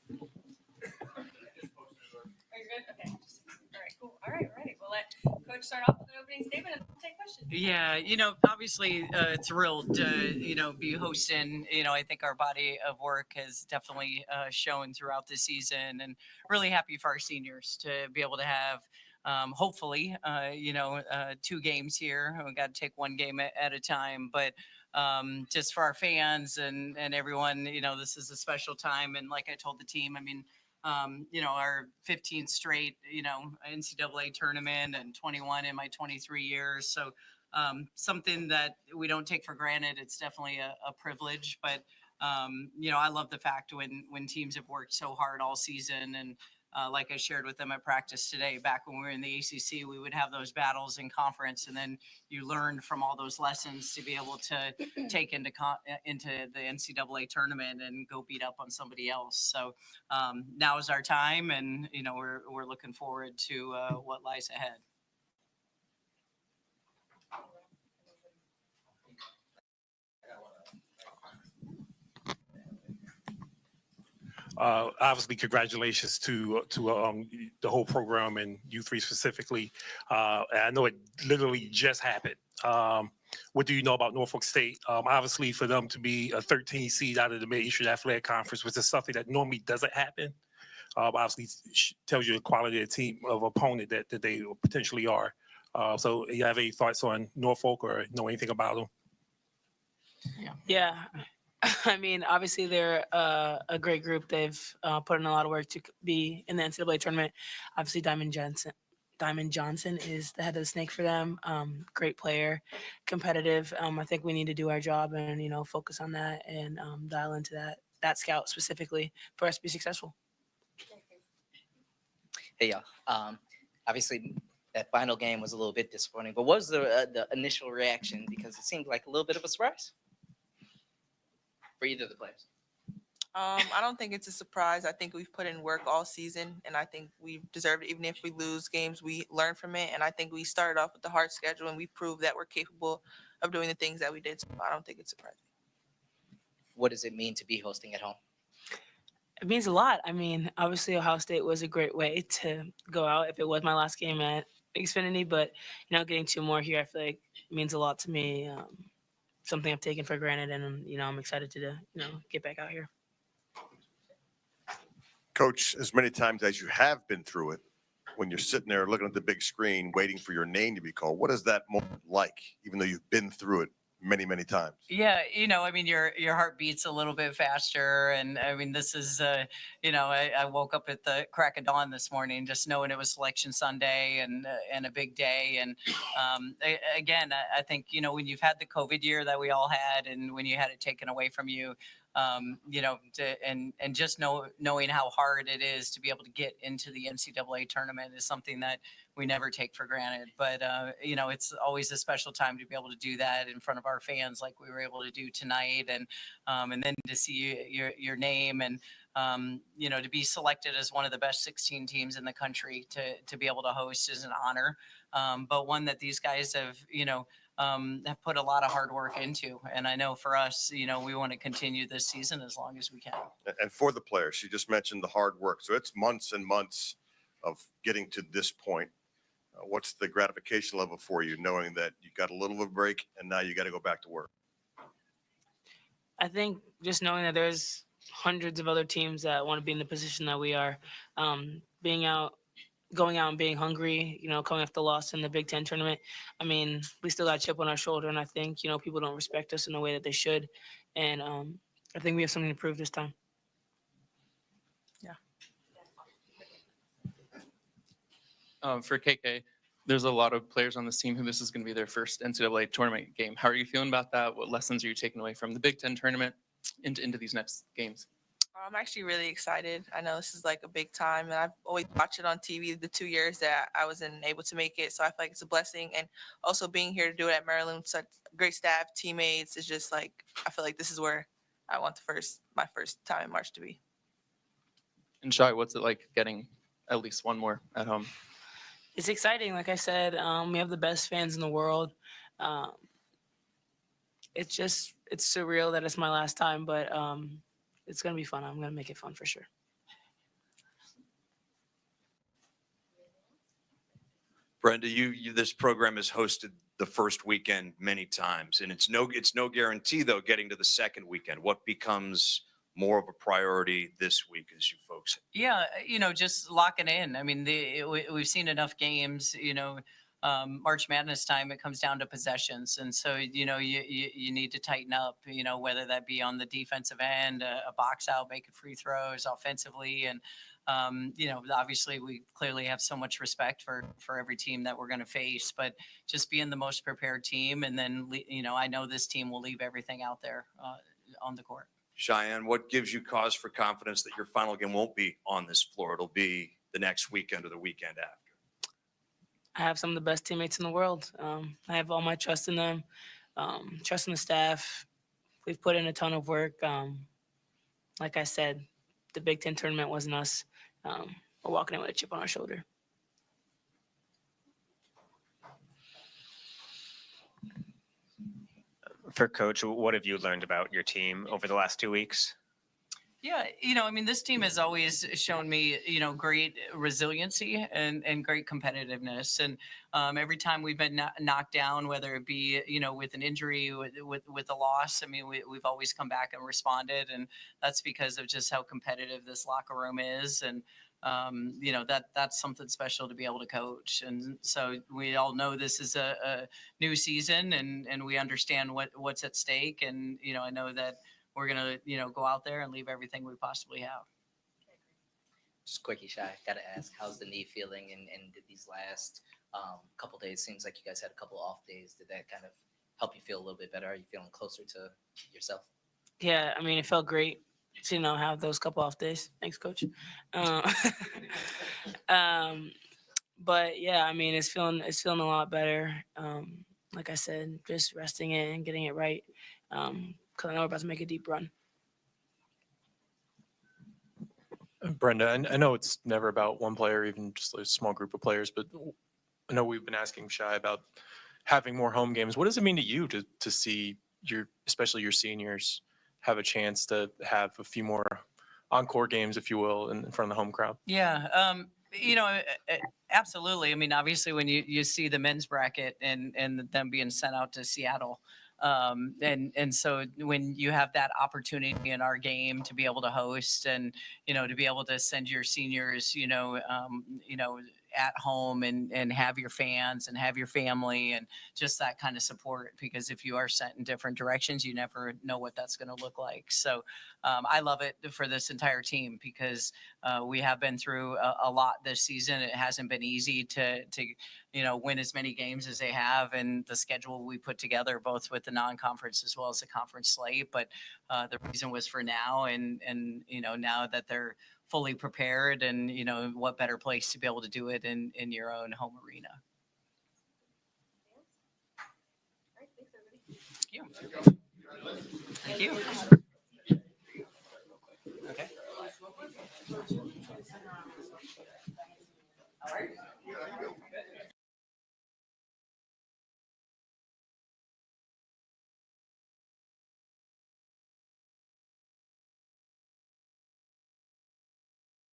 Are you good? Okay. All right, cool. All right, ready. We'll let Coach start off with an opening statement and we'll take questions. Yeah, obviously thrilled to, be hosting. I think our body of work has definitely shown throughout the season, and really happy for our seniors to be able to have, hopefully, 2 games here. We got to take one game at a time, but just for our fans and everyone, this is a special time. And like I told the team, I mean, our 15th straight, NCAA tournament and 21 in my 23 years. So something that we don't take for granted. It's definitely a privilege, but I love the fact when teams have worked so hard all season, and like I shared with them at practice today, back when we were in the ACC, we would have those battles in conference, and then you learned from all those lessons to be able to take into the NCAA tournament and go beat up on somebody else. So now is our time, and we're looking forward to what lies ahead. Obviously, congratulations to the whole program and you three specifically. And I know it literally just happened. What do you know about Norfolk State? Obviously, for them to be a 13 seed out of the Mid-Eastern Athletic Conference, which is something that normally doesn't happen, obviously tells you the quality of the team of opponent that they potentially are. So, you have any thoughts on Norfolk or know anything about them? Yeah. I mean, obviously they're a great group. They've put in a lot of work to be in the NCAA tournament. Obviously, Diamond Johnson is the head of the snake for them. Great player, competitive. I think we need to do our job and focus on that and dial into that scout specifically for us to be successful. Hey y'all. Obviously, that final game was a little bit disappointing. But what was the initial reaction? Because it seemed like a little bit of a surprise for either of the players. I don't think it's a surprise. I think we've put in work all season, and I think we deserve it. Even if we lose games, we learn from it. And I think we started off with the hard schedule, and we proved that we're capable of doing the things that we did. So I don't think it's surprising. What does it mean to be hosting at home? It means a lot. I mean, obviously, Ohio State was a great way to go out if it was my last game at Xfinity. But, getting 2 more here, I feel like means a lot to me. Something I've taken for granted, and I'm excited to get back out here. Coach, as many times as you have been through it, when you're sitting there looking at the big screen waiting for your name to be called, what is that moment like, even though you've been through it many, many times? Yeah, I mean, your heart beats a little bit faster. And I mean, this is, I woke up at the crack of dawn this morning, just knowing it was Selection Sunday and a big day. And again, I think, when you've had the COVID year that we all had, and when you had it taken away from you, and just knowing how hard it is to be able to get into the NCAA tournament is something that we never take for granted. But, it's always a special time to be able to do that in front of our fans like we were able to do tonight. And then to see your name and, to be selected as one of the best 16 teams in the country to be able to host is an honor. But one that these guys have put a lot of hard work into. And I know for us, we want to continue this season as long as we can. And for the players, you just mentioned the hard work. So it's months and months of getting to this point. What's the gratification level for you, knowing that you got a little of a break and now you got to go back to work? I think just knowing that there's hundreds of other teams that want to be in the position that we are, going out and being hungry, coming off the loss in the Big Ten tournament. I mean, we still got a chip on our shoulder, and I think, people don't respect us in the way that they should. And I think we have something to prove this time. For KK, there's a lot of players on this team who this is going to be their first NCAA tournament game. How are you feeling about that? What lessons are you taking away from the Big Ten tournament into these next games? I'm actually really excited. I know this is like a big time, and I've always watched it on TV the 2 years that I wasn't able to make it. So I feel like it's a blessing. And also being here to do it at Maryland, such great staff, teammates, is just like, I feel like this is where I want my first time in March to be. And Shai, what's it like getting at least one more at home? It's exciting. Like I said, we have the best fans in the world. It's surreal that it's my last time, but it's going to be fun. I'm going to make it fun for sure. Brenda, this program has hosted the first weekend many times, and it's no guarantee though getting to the second weekend. What becomes more of a priority this week as you folks? Yeah, just locking in. I mean, we've seen enough games. March Madness time, it comes down to possessions, and so you need to tighten up. Whether that be on the defensive end, a box out, making free throws, offensively, and obviously we clearly have so much respect for every team that we're going to face, but just being the most prepared team, and then I know this team will leave everything out there on the court. Cheyenne, what gives you cause for confidence that your final game won't be on this floor? It'll be the next weekend or the weekend after. I have some of the best teammates in the world. I have all my trust in them, trust in the staff. We've put in a ton of work. Like I said, the Big Ten tournament wasn't us. We're walking in with a chip on our shoulder. For Coach, what have you learned about your team over the last 2 weeks? Yeah, this team has always shown me, great resiliency and great competitiveness. And every time we've been knocked down, whether it be, with an injury, with a loss, I mean, we've always come back and responded. And that's because of just how competitive this locker room is. And, that's something special to be able to coach. And so we all know this is a new season, and we understand what's at stake. And, I know that we're going to, go out there and leave everything we possibly have. Just quickie, Shy, gotta ask, how's the knee feeling? And did these last couple days, seems like you guys had a couple off days, did that kind of help you feel a little bit better? Are you feeling closer to yourself? Yeah, I mean, it felt great to have those couple off days. Thanks, Coach. But yeah, I mean, it's feeling a lot better. Like I said, just resting it and getting it right. Because I know we're about to make a deep run. Brenda, I know it's never about one player, even just a small group of players, but I know we've been asking Shy about having more home games. What does it mean to you to see especially your seniors, have a chance to have a few more encore games, if you will, in front of the home crowd? Yeah, absolutely. I mean, obviously, when you see the men's bracket and them being sent out to Seattle, and so when you have that opportunity in our game to be able to host and to be able to send your seniors, at home and have your fans and have your family and just that kind of support, because if you are sent in different directions, you never know what that's going to look like. So I love it for this entire team, because we have been through a lot this season. It hasn't been easy to win as many games as they have, and the schedule we put together, both with the non-conference as well as the conference slate. But the reason was for now, and now that they're fully prepared, and what better place to be able to do it in your own home arena. All right, thanks, everybody. Thank you. Thank you.